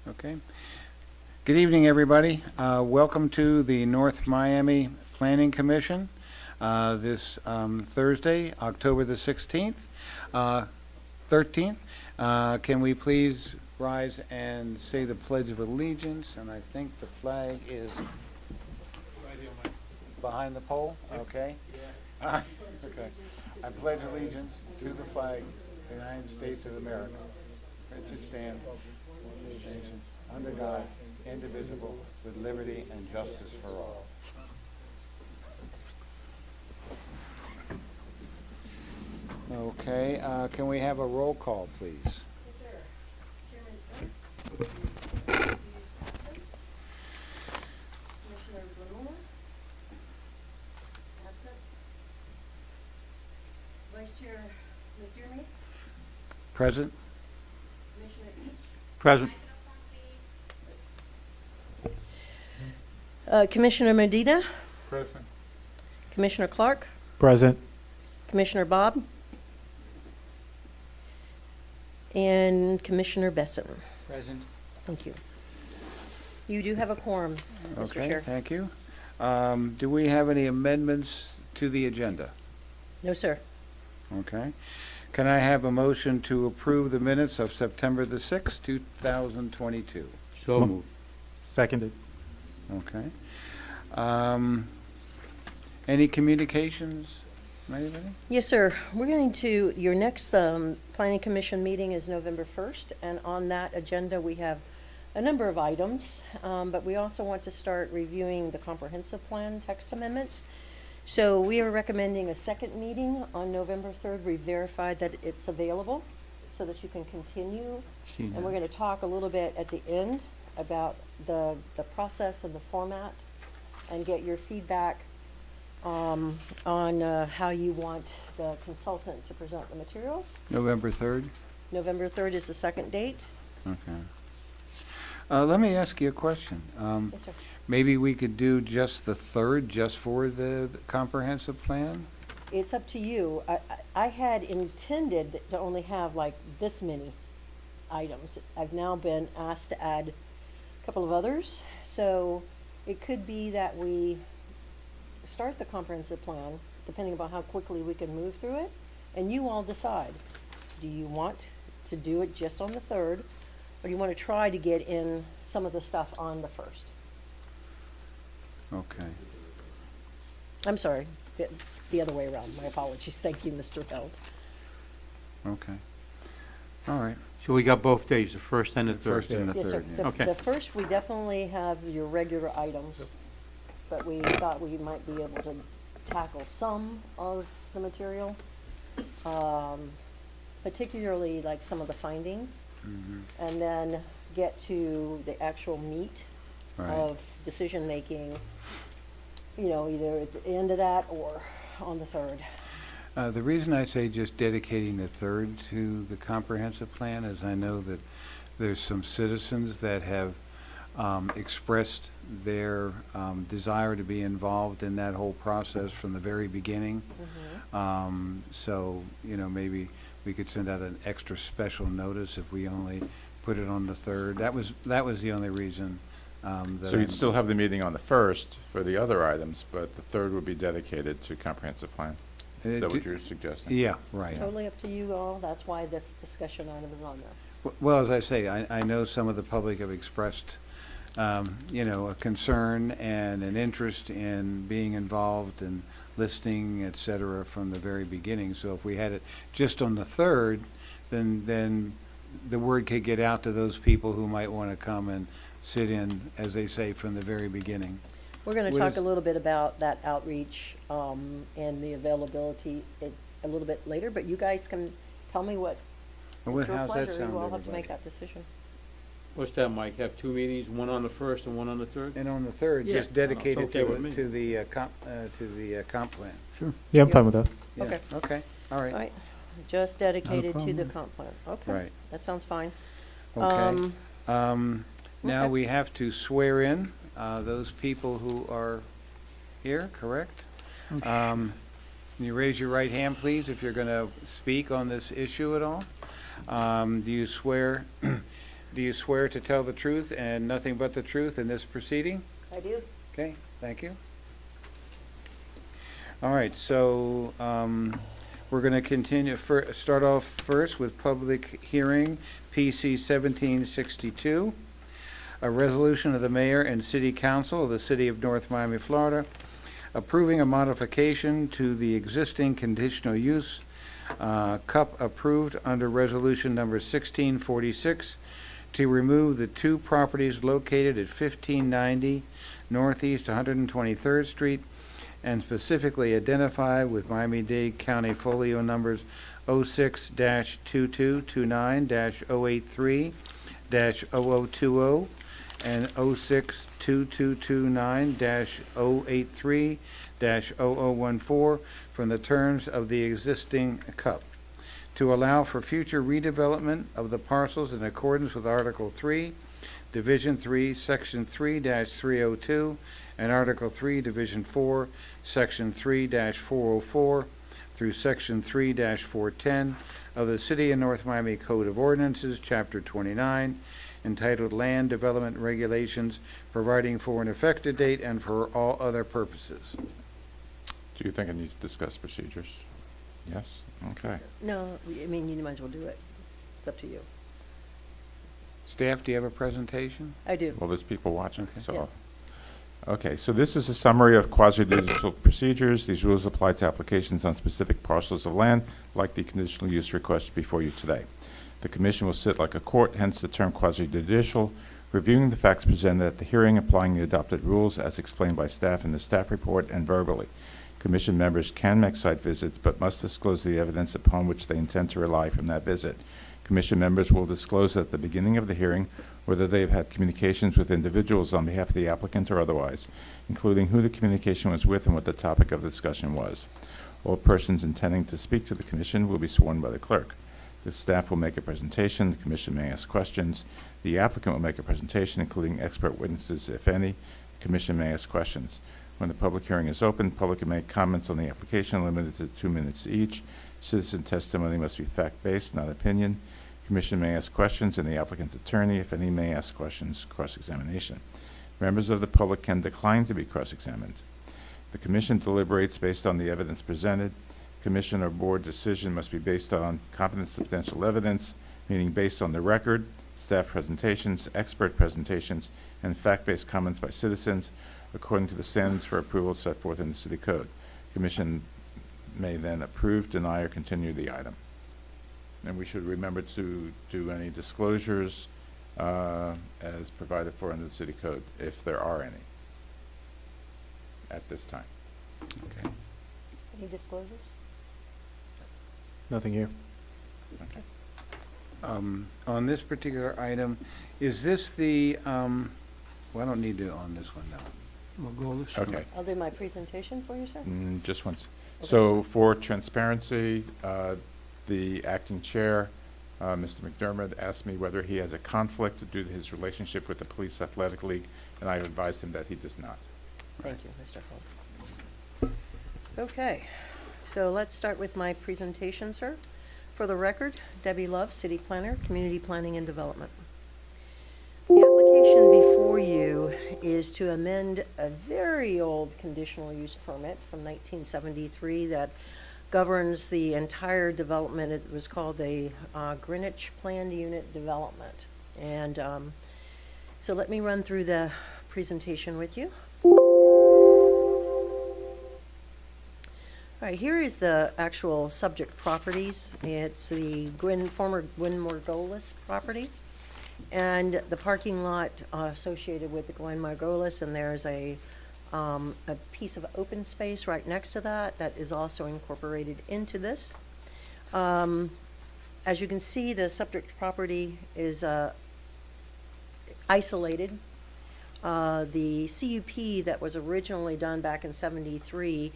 Okay. Good evening, everybody. Welcome to the North Miami Planning Commission this Thursday, October the 16th, 13th. Can we please rise and say the Pledge of Allegiance? And I think the flag is behind the pole, okay? Yeah. Okay. I pledge allegiance to the flag of the United States of America, which stands one nation, under God, indivisible, with liberty and justice for all. Okay, can we have a roll call, please? Yes, sir. Chairman Ernst, Commissioner Benoit, absent. Vice Chair McDermott, Present? Commissioner Each, Present. Commissioner Medina, Present. Commissioner Clark, Present. Commissioner Bob, and Commissioner Besson. Present. Thank you. You do have a quorum, Mr. Okay, Chair. thank you. Do we have any amendments to the agenda? No, sir. Okay. Can I have a motion to approve the minutes of September the 6th, 2022? So moved. Seconded. Okay. Any communications from anybody? Yes, sir. We're going to, your next Planning Commission meeting is November 1st, and on that agenda, we have a number of items, but we also want to start reviewing the comprehensive plan text amendments. So we are recommending a second meeting on November 3rd. We verified that it's available so that you can continue. And we're going to talk a little bit at the end about the process and the format and get your feedback on how you want the consultant to present the materials. November 3rd? November 3rd is the second date. Okay. Let me ask you a question. Yes, sir. Maybe we could do just the 3rd, just for the comprehensive plan? It's up to you. I had intended to only have like this many items. I've now been asked to add a couple of others. So it could be that we start the comprehensive plan, depending upon how quickly we can move through it, and you all decide. Do you want to do it just on the 3rd, or do you want to try to get in some of the stuff on the 1st? Okay. I'm sorry, the other way around. My apologies. Thank you, Mr. Held. Okay. All right. So we got both days, the first and the The third. first and the Yes, sir. third, yeah. Okay. The first, we definitely have your regular items, but we thought we might be able to tackle some of the material, particularly like some of the findings, Mhm. and then get to the actual meat Right. of decision-making, you know, either at the end of that or on the 3rd. The reason I say just dedicating the 3rd to the comprehensive plan is I know that there's some citizens that have expressed their desire to be involved in that whole process from the very beginning. So, you know, maybe we could send out an extra special notice if we only put it on the 3rd. That was the only reason that So you'd still have the meeting on the 1st for the other items, but the 3rd would be dedicated to comprehensive plan? Is that what you're suggesting? Yeah, right. Totally up to you all. That's why this discussion item is on there. Well, as I say, I know some of the public have expressed, you know, a concern and an interest in being involved and listening, et cetera, from the very beginning. So if we had it just on the 3rd, then the word could get out to those people who might want to come and sit in, as they say, from the very beginning. We're going to What talk is- a little bit about that outreach and the availability a little bit later, but you guys can tell me what, Well, it's your how's that pleasure. sound You to all have to make everybody? that decision. What's that, Mike? Have two meetings, one on the first and one on the third? And on the 3rd, Yeah, just dedicate it's it okay with me. to the comp plan. Sure. Yeah, I'm fine with that. Yeah, Okay. Okay, all All right, right, just dedicated to the problem. comp plan. Okay, right, that sounds fine. okay. Now okay. we have to swear in those people who are here, correct? Can you raise your right hand, please, if you're going to speak on this issue at all? Do you swear Do you swear to tell the truth and nothing but the truth in this proceeding? I do. Okay, thank you. All right, so we're going to continue, start off first with public hearing, PC 1762, a resolution of the mayor and city council of the city of North Miami, Florida, approving a modification to the existing conditional use CUP approved under resolution number 1646 to remove the two properties located at 1590 Northeast 123rd Street and specifically identify with Miami-Dade County folio numbers 06-2229-083-0020 and 06-2229-083-0014 from the terms of the existing CUP, to allow for future redevelopment of the parcels in accordance with Article 3, Division 3, Section 3-302, and Article 3, Division 4, Section 3-404 through Section 3-410 of the City of North Miami Code of Ordinances, Chapter 29, entitled Land Development Regulations, providing for an effective date and for all other purposes. Do you think I need to discuss procedures? Yes? Okay. No, I mean, you might as well do it. It's up to you. Staff, do you have a presentation? I do. Well, there's people watching, Okay. so. Yeah. Okay, so this is a summary of quasi-judicial procedures. These rules apply to applications on specific parcels of land, like the conditional use request before you today. The commission will sit like a court, hence the term quasi-judicial, reviewing the facts presented at the hearing, applying the adopted rules as explained by staff in the staff report and verbally. Commission members can make site visits, but must disclose the evidence upon which they intend to rely from that visit. Commission members will disclose at the beginning of the hearing whether they have had communications with individuals on behalf of the applicant or otherwise, including who the communication was with and what the topic of the discussion was. All persons intending to speak to the commission will be sworn by the clerk. The staff will make a presentation. The commission may ask questions. The applicant will make a presentation, including expert witnesses, if any. The commission may ask questions. When the public hearing is open, the public can make comments on the application limited to 2 minutes each. Citizen testimony must be fact-based, not opinion. Commission may ask questions, and the applicant's attorney, if any, may ask questions, cross-examination. Members of the public can decline to be cross-examined. The commission deliberates based on the evidence presented. Commission or board decision must be based on competent substantial evidence, meaning based on the record, staff presentations, expert presentations, and fact-based comments by citizens, according to the standards for approval set forth in the city code. Commission may then approve, deny, or continue the item. And we should remember to do any disclosures as provided for under the city code, if there are any, at this time. Okay. Any disclosures? Nothing here. Okay. On this particular item, is this the, well, I don't need to on this one, no. Okay. I'll do my presentation for you, sir. Just once. Okay. So for transparency, the acting chair, Mr. McDermott, asked me whether he has a conflict due to his relationship with the Police Athletic League, and I advised him that he does not. Thank you, Mr. Holt. Okay, so let's start with my presentation, sir. For the record, Debbie Love, City Planner, Community Planning and Development. The application before you is to amend a very old conditional use permit from 1973 that governs the entire development. It was called a Greenwich Planned Unit Development. And so let me run through the presentation with you. All right, here is the actual subject properties. It's the former Gwen Margolis property and the parking lot associated with the Gwen Margolis, and there's a piece of open space right next to that is also incorporated into this. As you can see, the subject property is isolated. The CUP that was originally done back in '73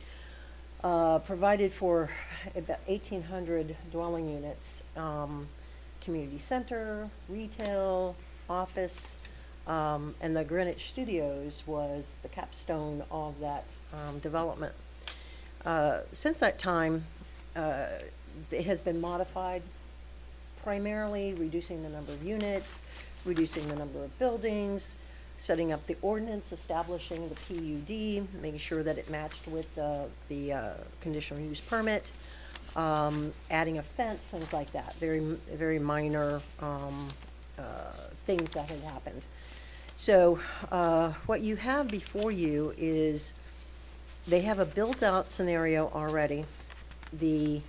provided for about 1,800 dwelling units, community center, retail, office, and the Greenwich Studios was the capstone of that development. Since that time, it has been modified, primarily reducing the number of units, reducing the number of buildings, setting up the ordinance, establishing the PUD, making sure that it matched with the conditional use permit, adding a fence, things like that, very minor things that had happened. So what you have before you is, they have a built-out scenario already. I'm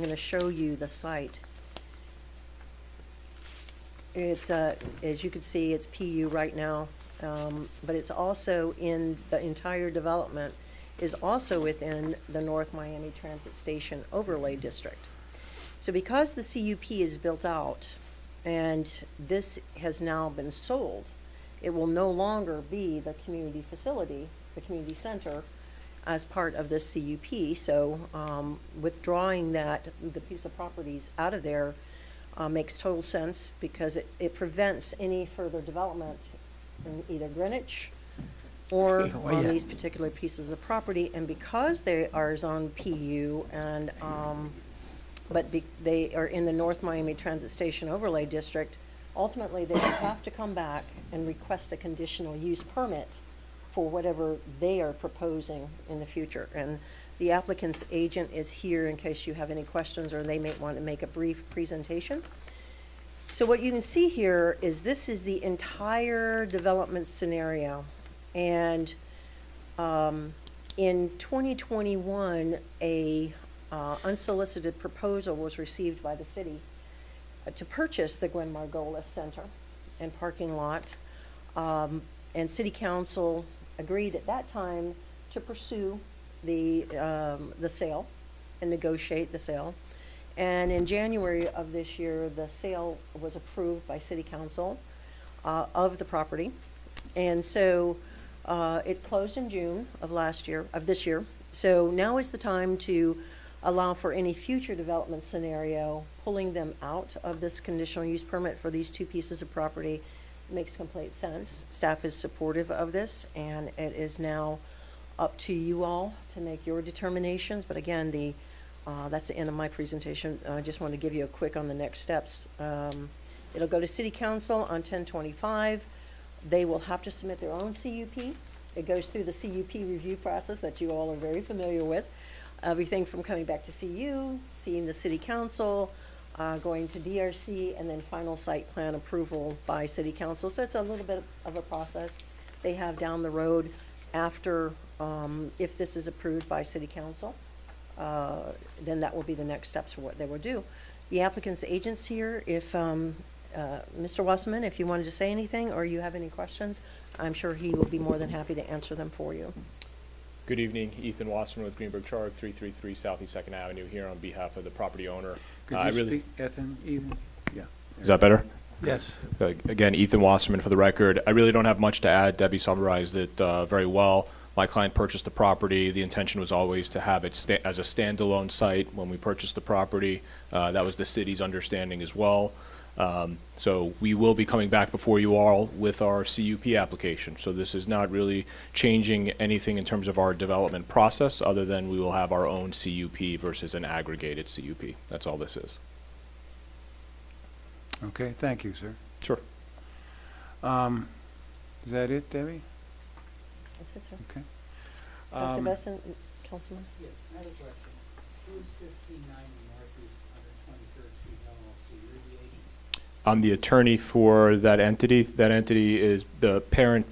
going to show you the site. It's, as you can see, it's PU right now, but it's also in, the entire development is also within the North Miami Transit Station Overlay District. So because the CUP is built out and this has now been sold, it will no longer be the community facility, the community center, as part of this CUP. So withdrawing the piece of properties out of there makes total sense, because it prevents any further development in either Greenwich or on these particular pieces of property. And because they are on PU and, they are in the North Miami Transit Station Overlay District, ultimately they would have to come back and request a conditional use permit for whatever they are proposing in the future. And the applicant's agent is here in case you have any questions, or they may want to make a brief presentation. So what you can see here is this is the entire development scenario. And in 2021, a unsolicited proposal was received by the city to purchase the Gwen Margolis Center and parking lot. And City Council agreed at that time to pursue the sale and negotiate the sale. And in January of this year, the sale was approved by City Council of the property. And so it closed in June of this year. So now is the time to allow for any future development scenario, pulling them out of this conditional use permit for these two pieces of property. Makes complete sense. Staff is supportive of this, and it is now up to you all to make your determinations. But again, that's the end of my presentation. I just want to give you a quick on the next steps. It'll go to City Council on 10/25. They will have to submit their own CUP. It goes through the CUP review process that you all are very familiar with. Everything from coming back to CU, seeing the City Council, going to DRC, and then final site plan approval by City Council. So it's a little bit of a process they have down the road after, if this is approved by City Council, then that will be the next steps for what they will do. The applicant's agents here, if Mr. Wasserman, if you wanted to say anything or you have any questions, I'm sure he will be more than happy to answer them for you. Good evening, Ethan Wasserman with Greenberg Traurig, 333 Southeast 2nd Avenue, here on behalf of the property owner. Could you speak, Ethan? Yeah. Is that better? Yes. Again, Ethan Wasserman for the record. I really don't have much to add. Debbie summarized it very well. My client purchased the property. The intention was always to have it as a standalone site when we purchased the property. That was the city's understanding as well. So we will be coming back before you all with our CUP application. So this is not really changing anything in terms of our development process, other than we will have our own CUP versus an aggregated CUP. That's all this is. Okay, thank you, sir. Sure. Is that it, Debbie? That's it, sir. Okay. Dr. Besson, Councilman? Yes, I have a question. Who's 1590 Northeast 123rd Street LLC? You're the agent? I'm the attorney for that entity. That entity is the parent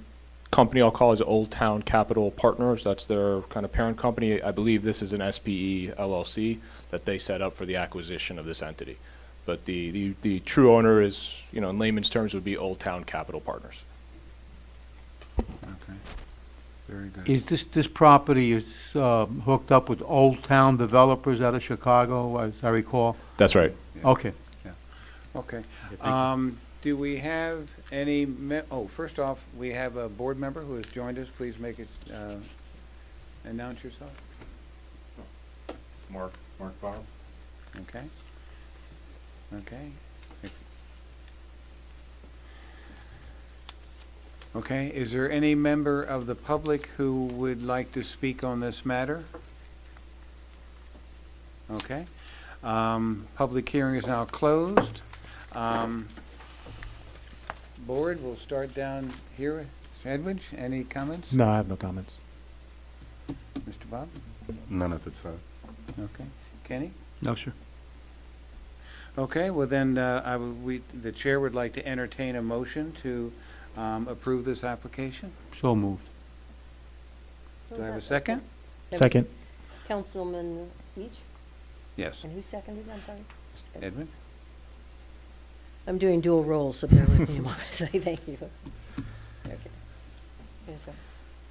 company, I'll call it, is Old Town Capital Partners. That's their kind of parent company. I believe this is an SPE LLC that they set up for the acquisition of this entity. But the true owner is, in layman's terms, would be Old Town Capital Partners. Okay, very good. Is this property is hooked up with Old Town developers out of Chicago, as I recall? That's right. Yeah. Okay. Okay. Do we have any, first off, we have a board member who has joined us. Please make it, announce yourself. Mark Bauer. Okay. Okay. Okay, is there any member of the public who would like to speak on this matter? Okay. Public hearing is now closed. board, we'll start down here. Mr. Edwards, any comments? No, I have no comments. Mr. Bob? None at the time. Okay. Kenny? No, sir. Okay, well then, the chair would like to entertain a motion to approve this application. So moved. Do I have a second? That was Second. Councilman Beach, Yes. and who seconded, I'm sorry? Edmund? I'm doing dual roles, so bear with me while I say thank you. Okay. Yes, sir.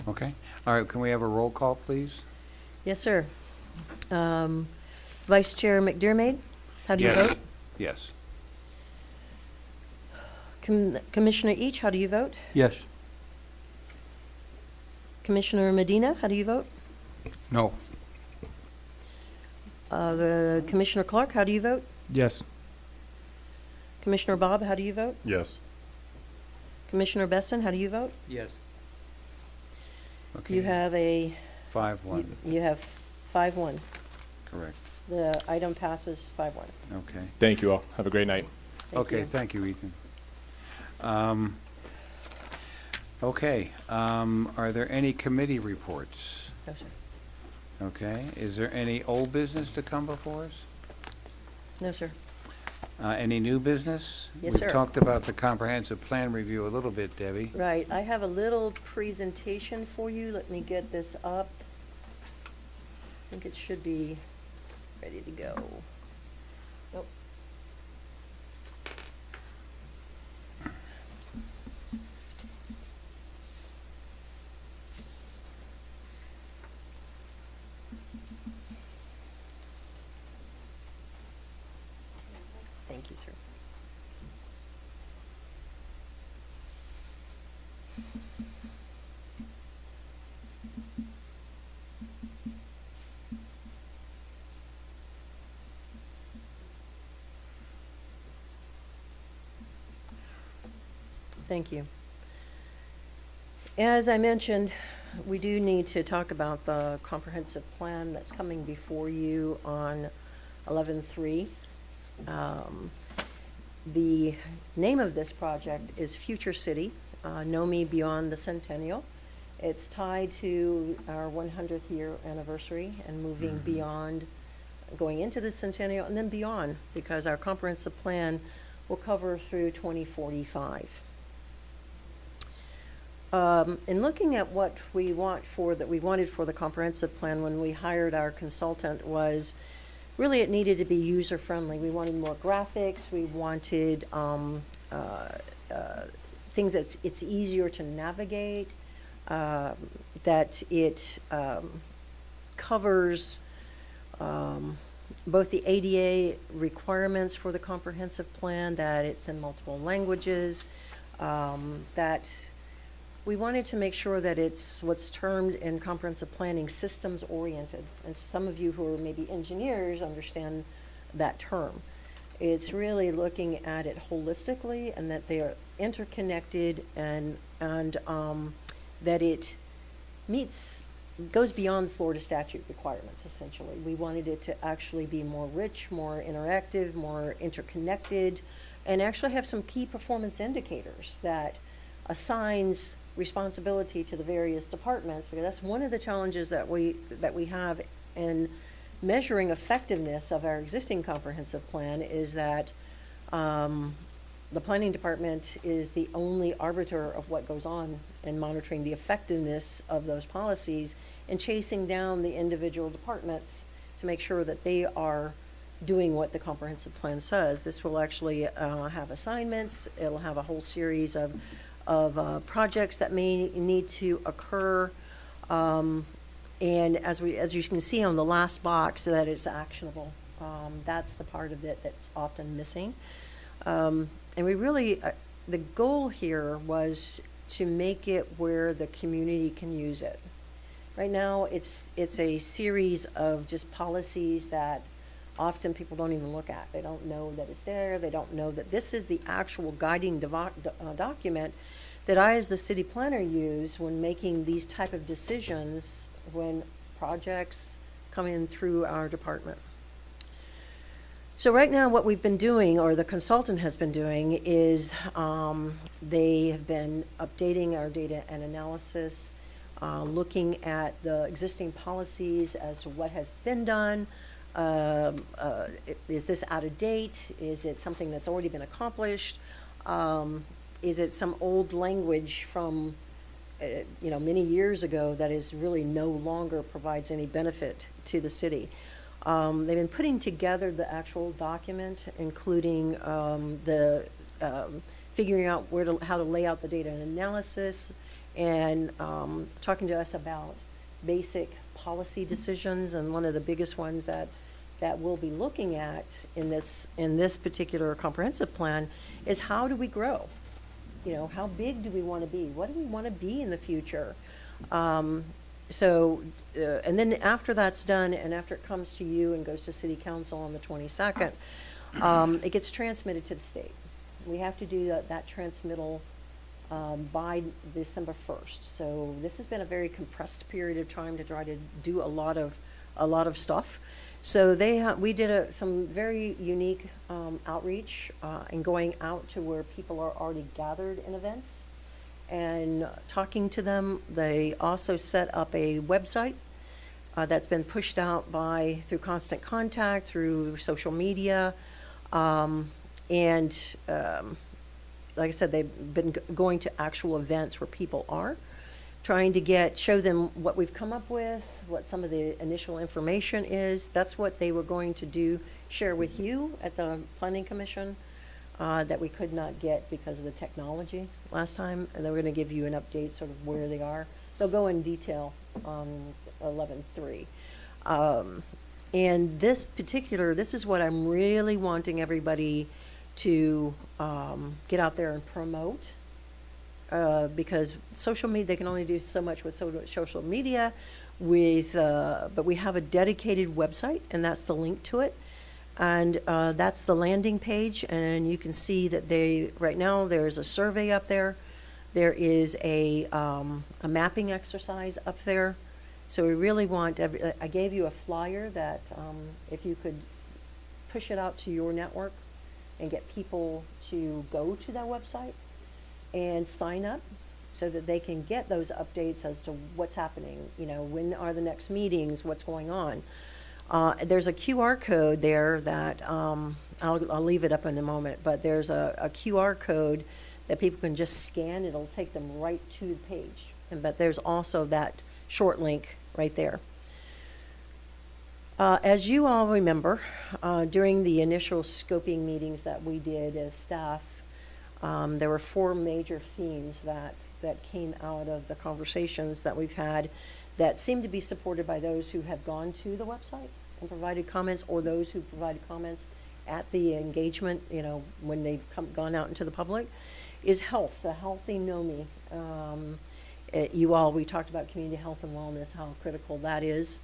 Okay. All right, can we have a roll call, please? Yes, sir. Vice Chair McDermott, how do you Yes. vote? Yes. Commissioner Each, how do you vote? Yes. Commissioner Medina, how do you vote? No. The Commissioner Clark, how do you vote? Yes. Commissioner Bob, how do you vote? Yes. Commissioner Besson, how do you vote? Yes. Okay. You have a, 5-1, you have 5-1. correct. The item passes 5-1. Okay. Thank you all. Have a great night. Thank Okay, you. thank you, Ethan. Okay, are there any committee reports? No, sir. Okay, is there any old business to come before us? No, sir. Any new business? Yes, sir. We've talked about the comprehensive plan review a little bit, Debbie. Right, I have a little presentation for you. Let me get this up. I think it should be ready to go. Nope. Thank you, sir. Thank you. As I mentioned, we do need to talk about the comprehensive plan that's coming before you on 11/3. The name of this project is Future City, Know Me Beyond the Centennial. It's tied to our 100th year anniversary and moving beyond, going into the centennial and then beyond, because our comprehensive plan will cover through 2045. In looking at what we wanted for the comprehensive plan when we hired our consultant was, really it needed to be user-friendly. We wanted more graphics, we wanted things it's easier to navigate, that it covers both the ADA requirements for the comprehensive plan, that it's in multiple languages, that we wanted to make sure that it's what's termed in comprehensive planning systems-oriented. And some of you who are maybe engineers understand that term. It's really looking at it holistically and that they are interconnected and that it goes beyond Florida statute requirements, essentially. We wanted it to actually be more rich, more interactive, more interconnected, and actually have some key performance indicators that assigns responsibility to the various departments, because that's one of the challenges that we have in measuring effectiveness of our existing comprehensive plan, is that the planning department is the only arbiter of what goes on in monitoring the effectiveness of those policies and chasing down the individual departments to make sure that they are doing what the comprehensive plan says. This will actually have assignments. It'll have a whole series of projects that may need to occur. And as you can see on the last box, that it's actionable. That's the part of it that's often missing. And we really, the goal here was to make it where the community can use it. Right now, it's a series of just policies that often people don't even look at. They don't know that it's there. They don't know that this is the actual guiding document that I, as the city planner, use when making these type of decisions when projects come in through our department. So right now, what we've been doing, or the consultant has been doing, is they have been updating our data and analysis, looking at the existing policies as to what has been done. Is this out of date? Is it something that's already been accomplished? Is it some old language from, many years ago that is really no longer provides any benefit to the city? They've been putting together the actual document, including the figuring out how to lay out the data and analysis, and talking to us about basic policy decisions. And one of the biggest ones that we'll be looking at in this particular comprehensive plan is, how do we grow? How big do we want to be? What do we want to be in the future? And then after that's done, and after it comes to you and goes to City Council on the 22nd, it gets transmitted to the state. We have to do that transmittal by December 1st. So this has been a very compressed period of time to try to do a lot of stuff. So we did some very unique outreach and going out to where people are already gathered in events and talking to them. They also set up a website that's been pushed out through Constant Contact, through social media, and like I said, they've been going to actual events where people are, trying to show them what we've come up with, what some of the initial information is. That's what they were going to share with you at the Planning Commission, that we could not get because of the technology last time. And they were going to give you an update sort of where they are. They'll go in detail on 11/3. And this is what I'm really wanting everybody to get out there and promote. Because social media, they can only do so much with social media, but we have a dedicated website, and that's the link to it. And that's the landing page, and you can see that right now there's a survey up there. There is a mapping exercise up there. So we really want, I gave you a flyer that if you could push it out to your network and get people to go to that website and sign up so that they can get those updates as to what's happening, when are the next meetings, what's going on. There's a QR code there that, I'll leave it up in a moment, but there's a QR code that people can just scan. It'll take them right to the page. But there's also that short link right there. As you all remember, during the initial scoping meetings that we did as staff, there were 4 major themes that came out of the conversations that we've had that seem to be supported by those who have gone to the website and provided comments, or those who provided comments at the engagement, when they've gone out into the public, is health, the healthy NOMI. We talked about community health and wellness, how critical that is.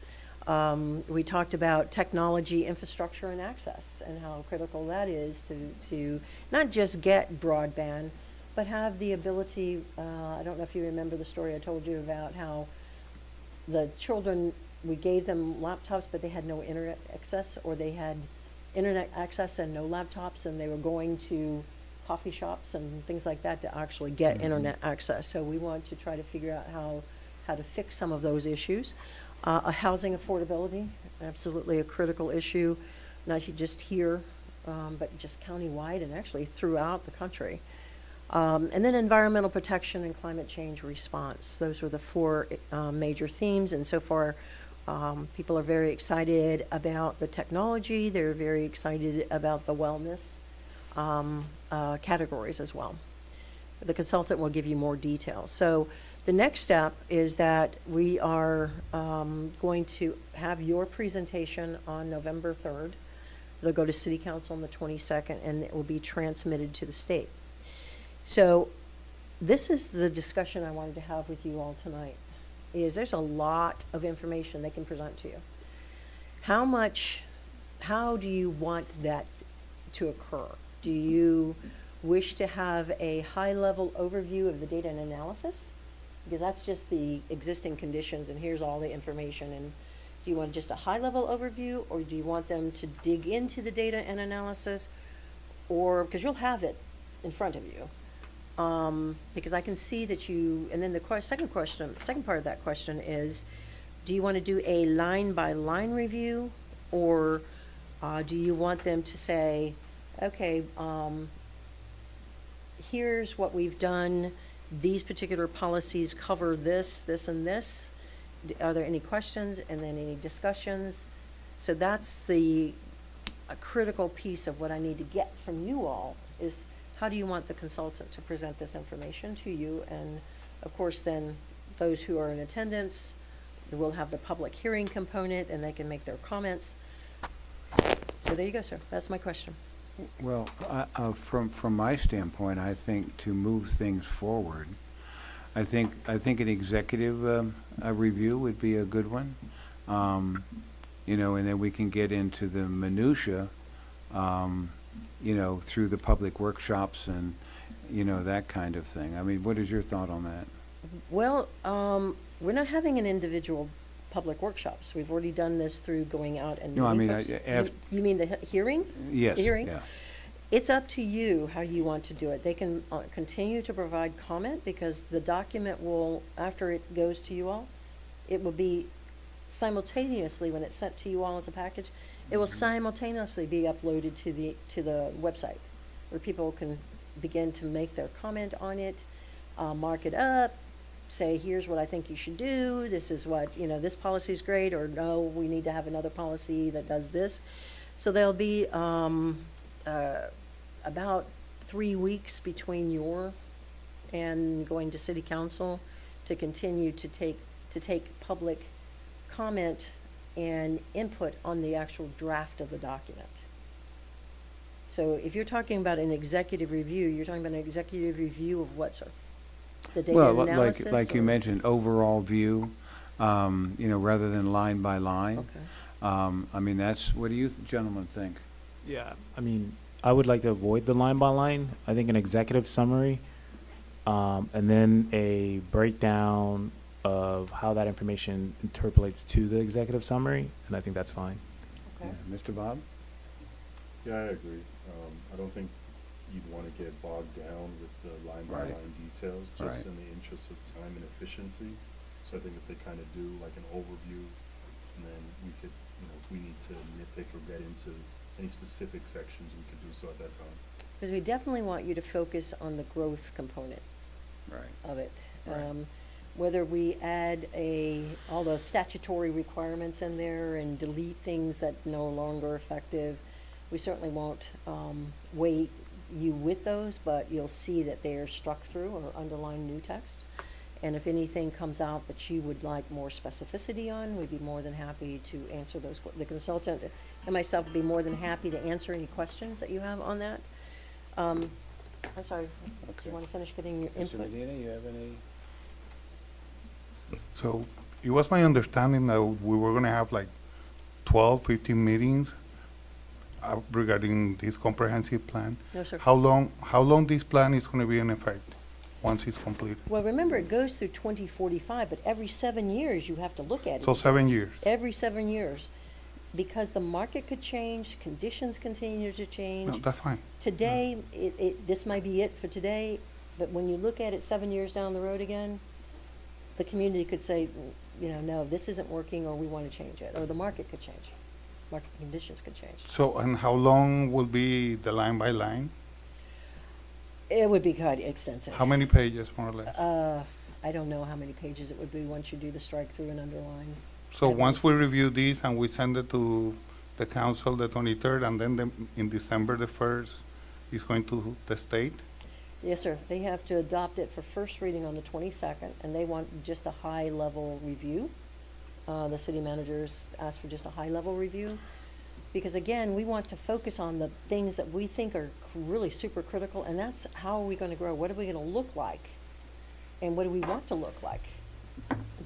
We talked about technology, infrastructure, and access, and how critical that is to not just get broadband, but have the ability, I don't know if you remember the story I told you about how the children, we gave them laptops, but they had no internet access, or they had internet access and no laptops, and they were going to coffee shops and things like that to actually get internet access. So we want to try to figure out how to fix some of those issues. Housing affordability, absolutely a critical issue, not just here, but just countywide and actually throughout the country. And then environmental protection and climate change response. Those were the 4 major themes, and so far people are very excited about the technology. They're very excited about the wellness categories as well. The consultant will give you more details. So the next step is that we are going to have your presentation on November 3rd. They'll go to City Council on the 22nd, and it will be transmitted to the state. So this is the discussion I wanted to have with you all tonight, is there's a lot of information they can present to you. How do you want that to occur? Do you wish to have a high-level overview of the data and analysis? Because that's just the existing conditions, and here's all the information, Do you want just a high-level overview, or do you want them to dig into the data and analysis? Or, because you'll have it in front of you. Because I can see that you, and then the second part of that question is, do you want to do a line-by-line review? Or do you want them to say, okay, here's what we've done, these particular policies cover this, this, and this. Are there any questions, and then any discussions? So that's a critical piece of what I need to get from you all, is how do you want the consultant to present this information to you? And of course, then, those who are in attendance, we'll have the public hearing component, and they can make their comments. So there you go, sir. That's my question. Well, from my standpoint, I think to move things forward, I think an executive a review would be a good one. You know, and then we can get into the minutia, you know, through the public workshops and, you know, that kind of thing. I mean, what is your thought on that? Well, we're not having an individual public workshops. We've already done this through going out and No, I meeting mean, folks. You mean the hearing? Yes, The hearings? yeah. It's up to you how you want to do it. They can continue to provide comment, because the document will, after it goes to you all, it will be simultaneously, when it's sent to you all as a package, it will simultaneously be uploaded to the website, where people can begin to make their comment on it, mark it up, say, here's what I think you should do, this is what, you know, this policy's great, or no, we need to have another policy that does this. So there'll be about 3 weeks between your and going to city council to continue to take public comment and input on the actual draft of the document. So if you're talking about an executive review, you're talking about an executive review of what, sir? The data Well, analysis? like you or- mentioned, overall view, you know, rather than line by line. Okay. I mean, what do you gentlemen think? Yeah, I mean, I would like to avoid the line by line. I think an executive summary, and then a breakdown of how that information interpolates to the executive summary, and I think that's fine. Okay. Yeah, Mr. Bob? Yeah, I agree. I don't think you'd want to get bogged down with the line-by-line details, Right. just in the interest of time and efficiency. So I think if they kind of do like an overview, and then we could, you know, if we need to nitpick or get into any specific sections, we could do so at that time. Because we definitely want you to focus on the growth component Right. of it. Right. Whether we add all the statutory requirements in there and delete things that no longer effective, we certainly won't weight you with those, but you'll see that they are struck through or underlined new text. And if anything comes out that you would like more specificity on, we'd be more than happy to answer those. The consultant and myself would be more than happy to answer any questions that you have on that. I'm sorry, do Okay. you want to finish getting your Mr. input? Medina, you have any? So it was my understanding that we were going to have like 12, 15 meetings regarding this comprehensive plan. No, sir. How long this plan is going to be in effect once it's complete? Well, remember, it goes through 2045, but every 7 years you have to look at it. So 7 years. Every 7 years, because the market could change, conditions continue to No, change. that's fine. Today, this might be it for today, but when you look at it 7 years down the road again, the community could say, you know, no, this isn't working, or we want to change it, or the market could change. Market conditions could change. So, and how long will be the line by line? It would be quite extensive. How many pages, more or less? I don't know how many pages it would be once you do the strike through and underline. So at once least. we review this and we send it to the council the 23rd, and then in December the 1st, it's going to the state? Yes, sir. They have to adopt it for first reading on the 22nd, and they want just a high-level review. The city managers asked for just a high-level review, because again, we want to focus on the things that we think are really super critical, and that's how are we going to grow? What are we going to look like? And what do we want to look like?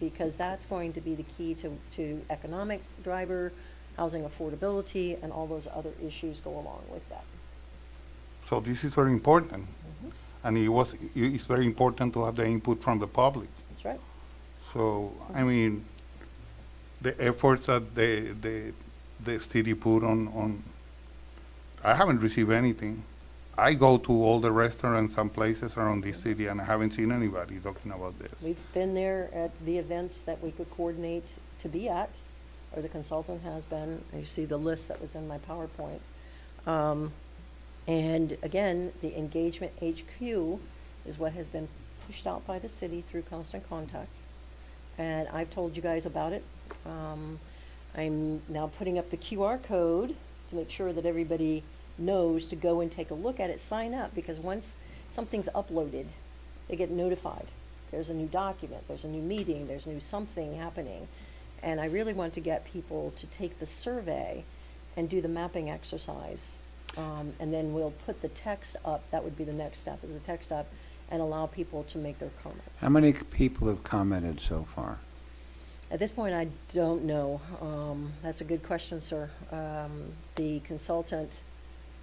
Because that's going to be the key to economic driver, housing affordability, and all those other issues go along with that. So this is very important. And it's very important to have the input from the public. That's right. So, I mean, the efforts that the city put on, I haven't received anything. I go to all the restaurants and places around this city, and I haven't seen anybody talking about this. We've been there at the events that we could coordinate to be at, or the consultant has been. You see the list that was in my PowerPoint. And again, the Engagement HQ is what has been pushed out by the city through Constant Contact. And I've told you guys about it. I'm now putting up the QR code to make sure that everybody knows to go and take a look at it, sign up, because once something's uploaded, they get notified. There's a new document, there's a new meeting, there's new something happening. And I really want to get people to take the survey and do the mapping exercise. And then we'll put the text up, that would be the next step, is the text up, and allow people to make their comments. How many people have commented so far? At this point, I don't know. That's a good question, sir. The consultant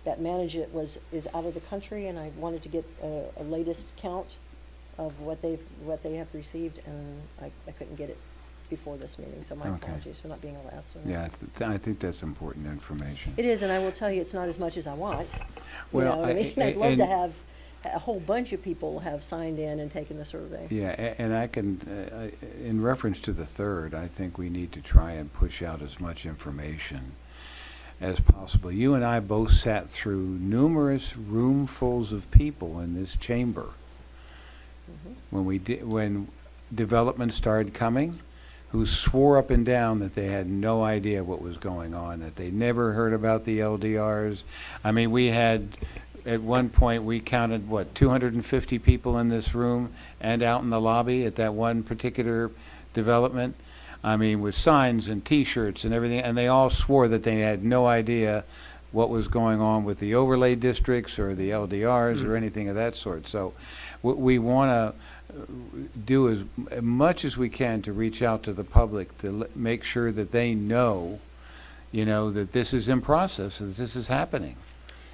that managed it is out of the country, and I wanted to get a latest count of what they have received, and I couldn't get it before this meeting, so my Okay. apologies for not being able to answer that. Yeah, I think that's important information. It is, and I will tell you, it's not as much as I want. You Well, know what I mean? I'd love to and- have a whole bunch of people have signed in and taken the survey. Yeah, and I can, in reference to the third, I think we need to try and push out as much information as possible. You and I both sat through numerous roomfuls of people in this chamber Mhm. when development started coming, who swore up and down that they had no idea what was going on, that they never heard about the LDRs. I mean, we had, at one point, we counted, 250 people in this room and out in the lobby at that one particular development. I mean, with signs and T-shirts and everything, and they all swore that they had no idea what was going on with the overlay districts or the LDRs or anything of that sort. So we want to do as much as we can to reach out to the public to make sure that they know, that this is in process, that this is happening.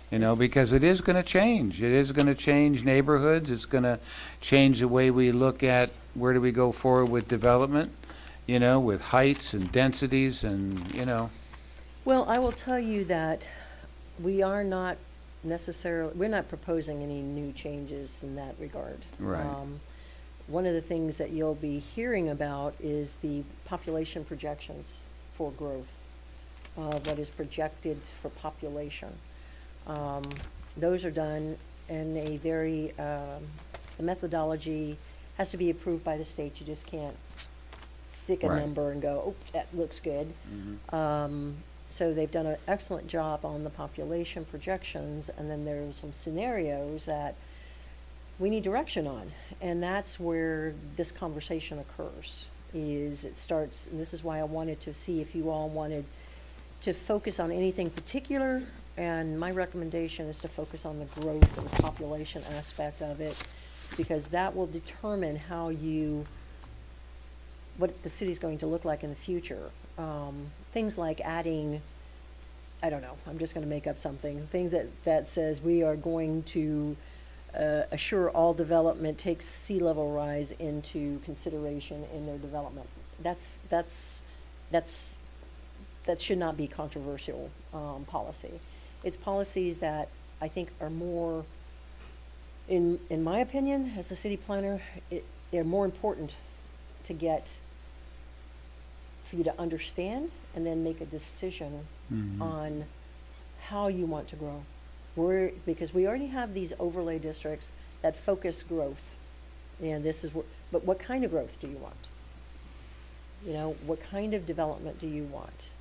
Because it is going to change. It is going to change neighborhoods. It's going to change the way we look at where do we go forward with development, with heights and densities and. Well, I will tell you that we're not proposing any new changes in that regard. Right. One of the things that you'll be hearing about is the population projections for growth, what is projected for population. Those are done in a very, the methodology has to be approved by the state. You just can't stick a Right. number and go, oh, that looks good. So they've done an excellent job on the population projections, and then there are some scenarios that we need direction on. And that's where this conversation occurs, is it starts, and this is why I wanted to see if you all wanted to focus on anything particular. And my recommendation is to focus on the growth and the population aspect of it, because that will determine what the city's going to look like in the future. Things like adding, I don't know, I'm just gonna make up something, things that says we are going to assure all development takes sea level rise into consideration in their development. That should not be controversial policy. It's policies that I think are more, in my opinion, as a city planner, they're more important to get, for you to understand and then make a decision on how you want to grow. Because we already have these overlay districts that focus growth. And but what kind of growth do you want? What kind of development do you want?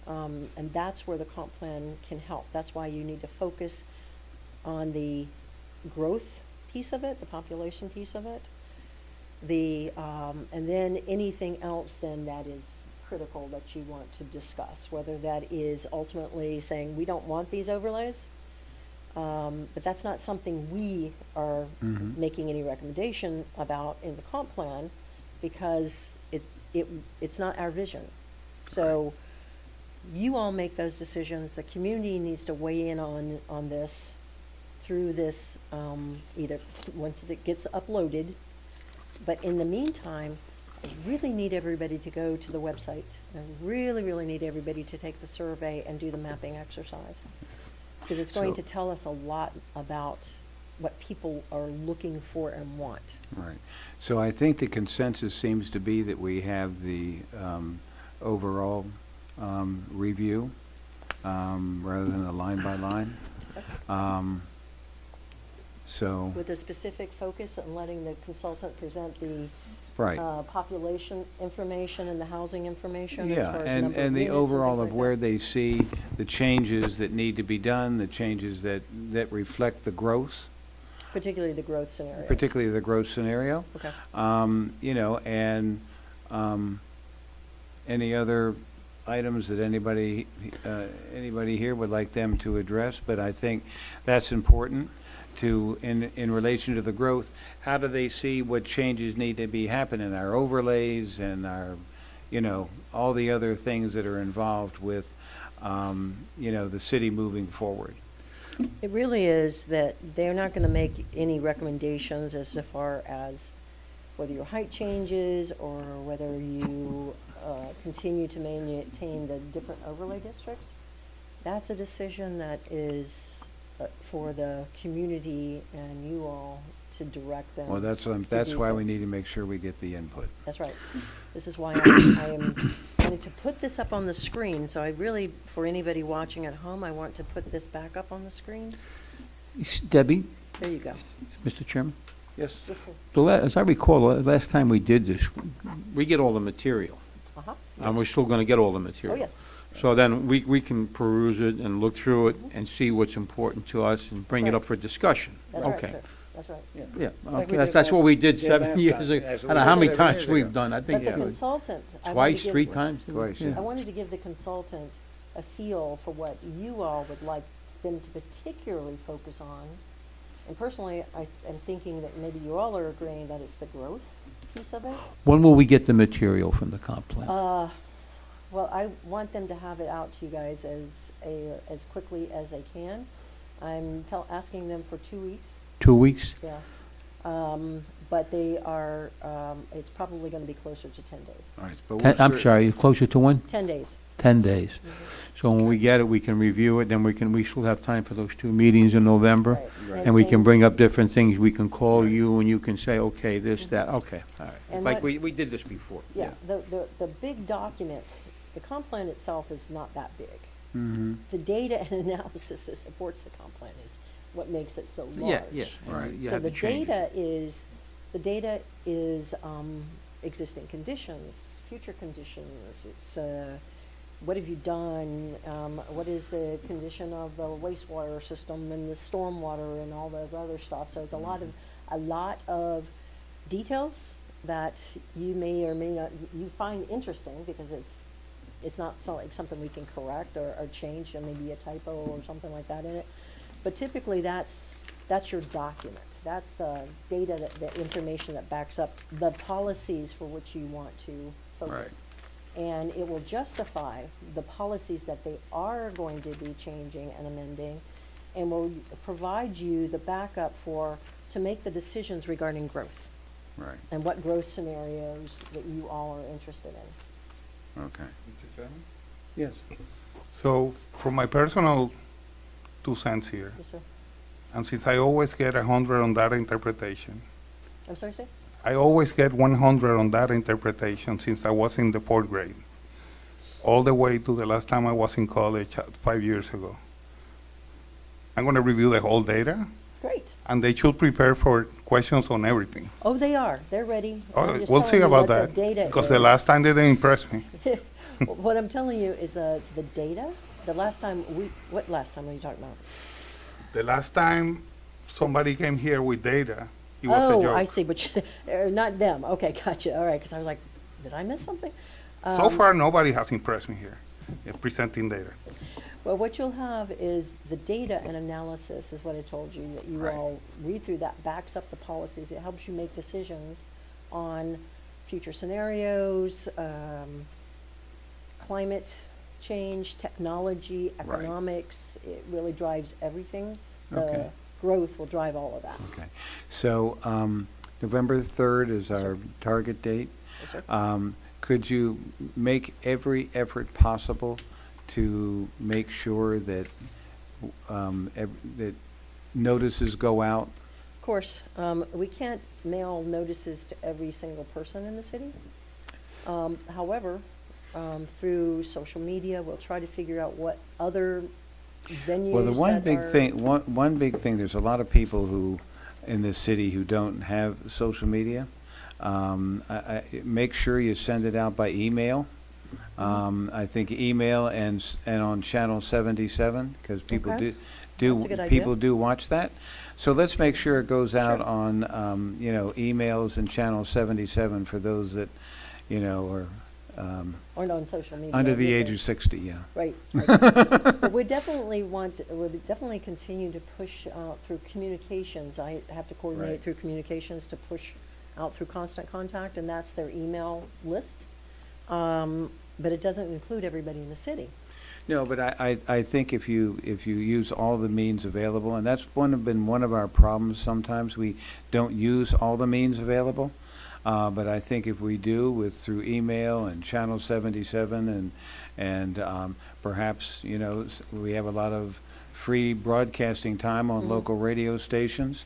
And that's where the comp plan can help. That's why you need to focus on the growth piece of it, the population piece of it. And then anything else then that is critical that you want to discuss, whether that is ultimately saying we don't want these overlays, but that's not something we are making any recommendation about in the comp plan, because it's not our vision. So you all make those decisions. The community needs to weigh in on this through this, either once it gets uploaded. But in the meantime, I really need everybody to go to the website. I really, really need everybody to take the survey and do the mapping exercise. Because it's going So- to tell us a lot about what people are looking for and want. Right. So I think the consensus seems to be that we have the overall review rather than a line by line. So, With a specific focus on letting the consultant present the right. population information and the housing information as Yeah, far as and, number of and the units overall things of like where that. they see the changes that need to be done, the changes that reflect the growth, Particularly the growth scenarios. particularly the growth scenario. Okay. You know, and any other items that anybody here would like them to address, but I think that's important to, in relation to the growth, how do they see what changes need to be happening, our overlays and our, you know, all the other things that are involved with, you know, the city moving forward. It really is that they're not going to make any recommendations as far as whether your height changes or whether you continue to maintain the different overlay districts. That's a decision that is for the community and you all to direct them. Well, that's do why so. we need to make sure we get the input. That's right. This is why I am wanting to put this up on the screen. So I really, for anybody watching at home, I want to put this back up on the screen. Debbie, There you go. Mr. Chairman, Yes? This one. as I recall, last time we did this, We get all the material, Uh-huh. and we're still gonna get all the Oh, material. yes. So then we can peruse it and look through it and see what's important to us and bring it up for discussion. That's right, Okay. sir. That's right. Yeah, Like we okay, did that's what we did last 7 years time. ago. That's I what don't we know how did many 7 times years we've ago. done, I But think the consultant. I wanted twice, to give- 3 times. Twice, yeah. I wanted to give the consultant a feel for what you all would like them to particularly focus on. And personally, I am thinking that maybe you all are agreeing that it's the growth piece of it. when will we get the material from the comp plan? Well, I want them to have it out to you guys as quickly as they can. I'm asking them for 2 weeks, 2 weeks? yeah. But they are, it's probably gonna be closer to 10 days. All right, but I'm sorry, closer to when? 10 days. 10 days. So when we get it, we can review it, then we still have time for those 2 meetings in November. Right. And we can bring up different things, we can call you and you can say, okay, this, that, okay, all right. And Like what- we did this before. Yeah, the big document, the comp plan itself is not that big. Mm-hmm. The data and analysis that supports the comp plan is what makes it so large. Yeah, yeah. and Right. you So have the to change it. data is existing conditions, future conditions. It's what have you done? What is the condition of the wastewater system and the stormwater and all those other stuff? So it's a lot of details that you may or may not you find interesting because it's not like something we can correct or change, or maybe a typo or something like that in it. But typically, that's your document. That's the data, the information that backs up the policies for which you want to focus. And it will justify the policies that they are going to be changing and amending, and will provide you the backup to make the decisions regarding growth Right, and what growth scenarios that you all are interested in. okay. Yes. So, from my personal 2 cents here, Yes, sir. and since I always get 100 on that interpretation, I'm sorry, sir? I always get 100 on that interpretation since I was in the 4th grade, all the way to the last time I was in college 5 years ago. I'm going to review the whole data, Great. and they should prepare for questions on everything. Oh, they are. They're ready. I'm just We'll see telling you about what the that, data because the is. last time they didn't impress me. What I'm telling you is the data, what last time are you talking about? The last time somebody came here with data, it was a joke. Oh, I see, but not them. Okay, gotcha. All right, because I was like, did I miss something? So far, nobody has impressed me here, presenting data. Well, what you'll have is the data and analysis is what I told you, that you Right. all read through that, backs up the policies. It helps you make decisions on future scenarios, climate change, technology, Right. economics. It really drives everything. The Okay. growth will drive all of that. Okay, so, November 3rd is our target date. Yes, sir. Could you make every effort possible to make sure that, that notices go out? Of course, we can't mail notices to every single person in the city. However, through social media, we'll try to figure out what other venues Well, the one that big are- thing, one big thing, there's a lot of people who, in this city who don't have social media. Make sure you send it out by email. I think email and on Channel 77, because people Okay. do, That's a good idea. people do watch that. So let's make sure it goes out Sure. on, emails and Channel 77 for those that, are Or on social media. under the age obviously. of 60, yeah. Right. But we definitely would definitely continue to push out through communications. I have to coordinate Right. through communications to push out through Constant Contact, and that's their email list. But it doesn't include everybody in the city. No, but I think if you use all the means available, and that's been one of our problems, sometimes we don't use all the means available. But I think if we do through email and Channel 77 and perhaps, we have a lot of free broadcasting time on Mhm. local radio stations,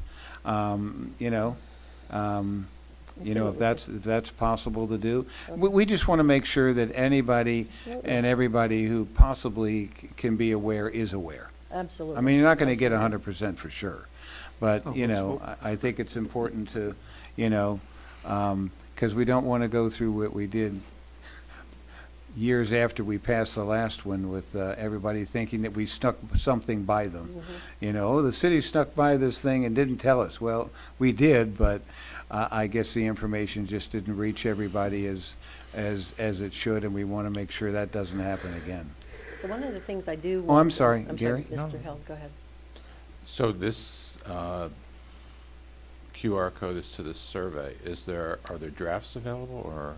if that's possible to do. We just want to make sure that anybody Absolutely. and everybody who possibly can be aware is aware. Absolutely. I mean, you're not going to get Absolutely. 100% for sure, but, I think it's important to, because we don't want to go through what we did years after we passed the last one with everybody thinking that we snuck something by them. The city snuck by this thing and didn't tell us. Well, we did, but I guess the information just didn't reach everybody as it should, and we want to make sure that doesn't happen again. So one of the things I do. Oh, I'm want- sorry, I'm Gary? sorry, No. Mr. Held, go ahead. So this QR code is to the survey. Are there drafts available, or?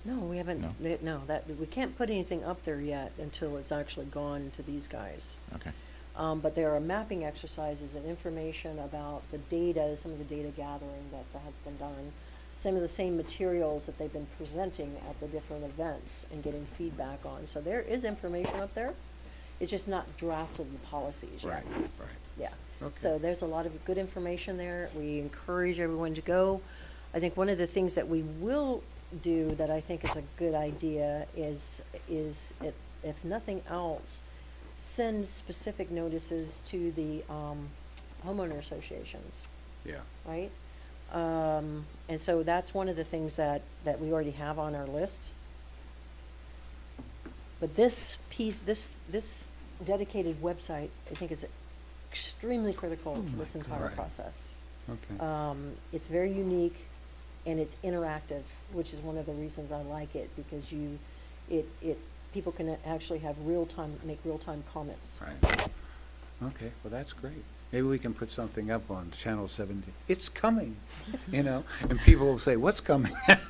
No, we haven't, No? we can't put anything up there yet until it's actually gone to these guys. Okay. But there are mapping exercises and information about the data, some of the data gathering that has been done. Some of the same materials that they've been presenting at the different events and getting feedback on. So there is information up there. It's just not drafted in policies yet. Right. Yeah. Okay. So there's a lot of good information there. We encourage everyone to go. I think one of the things that we will do that I think is a good idea is if nothing else, send specific notices to the homeowner associations, Yeah. right? And so that's one of the things that we already have on our list. But this piece, this dedicated website, I think is extremely critical to this entire God. process. Okay. It's very unique and it's interactive, which is one of the reasons I like it, because people can actually have make real-time comments. Right. Okay, well, that's great. Maybe we can put something up on Channel 70. It's coming, and people will say, what's coming? Dun,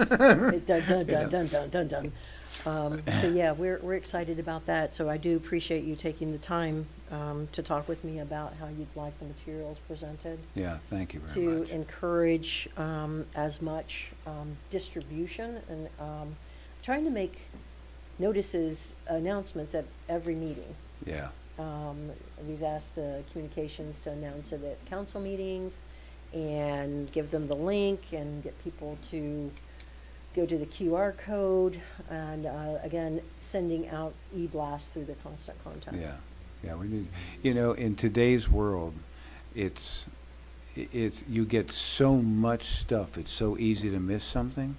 dun, You know. dun, dun, dun, dun. So yeah, we're excited about that. So I do appreciate you taking the time to talk with me about how you'd like the materials presented, Yeah, thank you very to much. encourage as much distribution and trying to make announcements at every meeting. Yeah, We've asked communications to announce it at council meetings and give them the link and get people to go to the QR code and, again, sending out e-blast through the Constant Contact. yeah, we need, in today's world, it's, you get so much stuff, it's so easy to miss something.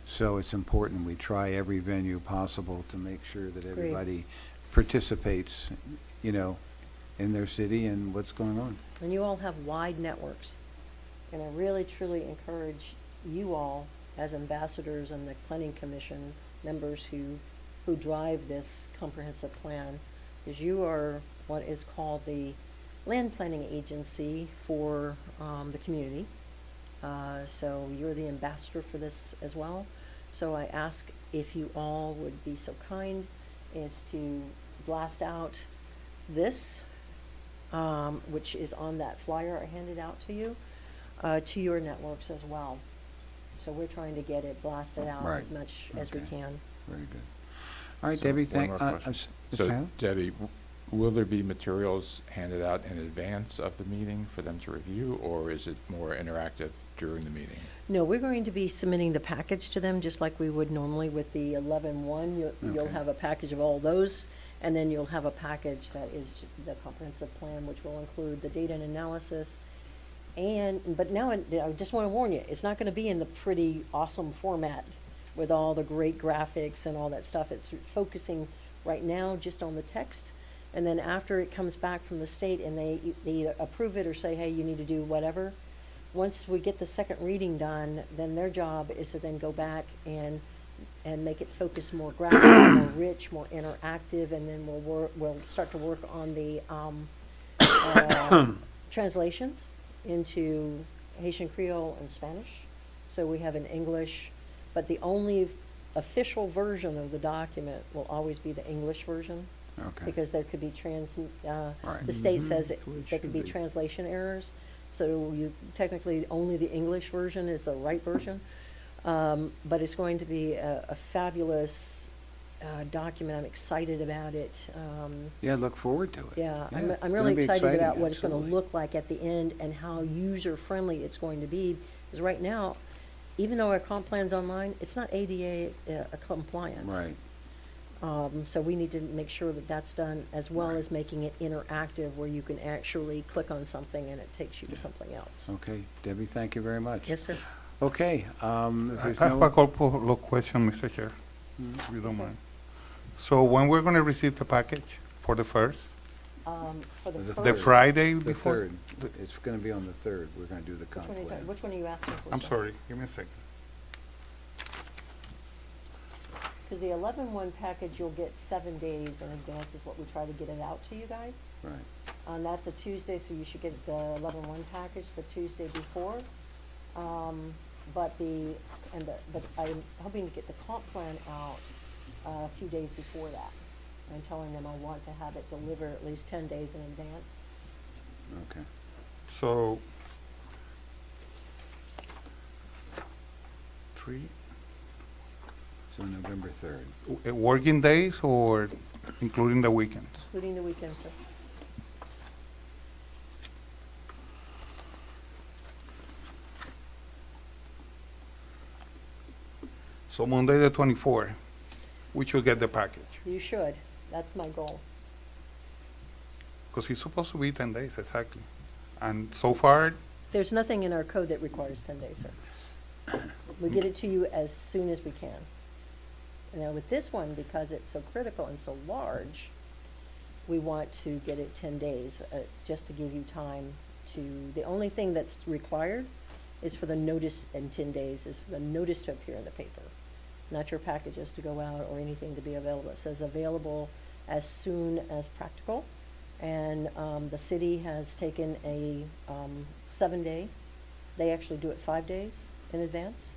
So it's important we try every venue possible to make sure that everybody participates, in their city and what's going on. And you all have wide networks. And I really, truly encourage you all as ambassadors and the planning commission members who drive this comprehensive plan, is you are what is called the land planning agency for the community. So you're the ambassador for this as well. So I ask if you all would be so kind as to blast out this, which is on that flyer I handed out to you, to your networks as well. So we're trying to get it blasted out Right. as much as we Okay. can. Very good. All right, So, Debbie, one thank, more question. Mr. So Allen? Debbie, will there be materials handed out in advance of the meeting for them to review, or is it more interactive during the meeting? No, we're going to be submitting the package to them, just like we would normally with the 11-1. You'll Okay. have a package of all those, and then you'll have a package that is the comprehensive plan, which will include the data and analysis. But now, I just want to warn you, it's not going to be in the pretty awesome format with all the great graphics and all that stuff. It's focusing right now just on the text. And then after it comes back from the state and they either approve it or say, hey, you need to do whatever, once we get the second reading done, then their job is to then go back and make it focus more graphic, more rich, more interactive, and then we'll start to work on the translations into Haitian Creole and Spanish. So we have an English, but the only official version of the document will always be the English version, Okay. because there could be Right. the state says That's the way it there could should be be. translation errors. So technically, only the English version is the right version. But it's going to be a fabulous document. I'm excited about it. Yeah, look forward to it. Yeah, Yeah, I'm it's really gonna be excited about exciting, what it's gonna absolutely. look like at the end and how user-friendly it's going to be. Because right now, even though our comp plan's online, it's not ADA compliant. Right. So we need to make sure that that's done, as well Right. as making it interactive, where you can actually click on something and it takes you to something else. Okay, Debbie, thank you very much. Yes, sir. Okay, if I there's have a no, couple of questions, Mr. Chair, if you don't mind. So when we're going to receive the package for the first? For the The first. The Friday the before? third, it's gonna be on the third, we're gonna do the Which comp one are you plan. talking- which one are you asking for? I'm sir? sorry, give me a second. Because the 11-1 package, you'll get 7 days in advance is what we try to get it out to you guys. Right, And that's a Tuesday, so you should get the 11-1 package the Tuesday before. But I'm hoping to get the comp plan out a few days before that. I'm telling them I want to have it delivered at least 10 days in advance. okay. So, three, So November third. working days or including the weekends? Including the weekends, sir. So Monday the 24th, we should get the package, You should. That's my goal. because it's supposed to be 10 days, exactly. And so far, There's nothing in our code that requires 10 days, sir. We get it to you as soon as we can. Now, with this one, because it's so critical and so large, we want to get it 10 days, just to give you time the only thing that's required is for the notice in 10 days, is for the notice to appear in the paper. Not your packages to go out or anything to be available. It says available as soon as practical. And the city has taken a 7-day, they actually do it 5 days in advance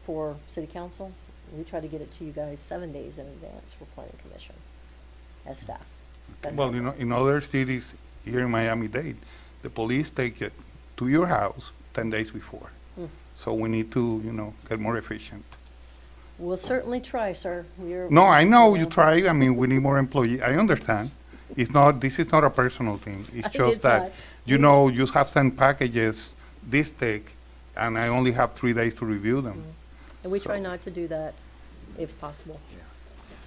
for city council. We try to get it to you guys 7 days in advance for planning commission as staff. That's well, our you know, goal. in other cities here in Miami-Dade, the police take it to your house 10 days before. Hmm. So we need to, get more efficient. We'll certainly try, sir. No, I know you we'll- try. I mean, we need more employees. I understand. This is not a personal thing. It's just It's that, not. you have sent packages this thick, and I only have 3 days to review them. And we try So- not to do that if possible.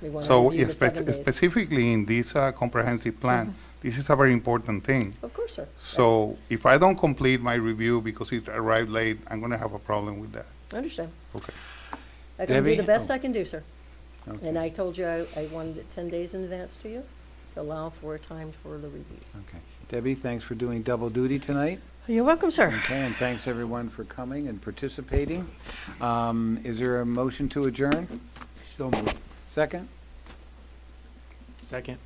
We want to So review the 7 days. specifically in this comprehensive plan, this is a very important thing. Of course, sir. So if I don't complete my review because it arrived late, I'm going to have a problem with that. I understand. Okay. I can do Debbie? the best Oh. I can do, sir. Okay. And I told you I wanted it 10 days in advance to you, to allow for time for the review. Okay. Debbie, thanks for doing double duty tonight. You're welcome, sir. Okay, and thanks everyone for coming and participating. Is there a motion to adjourn? So moved. Second? Second.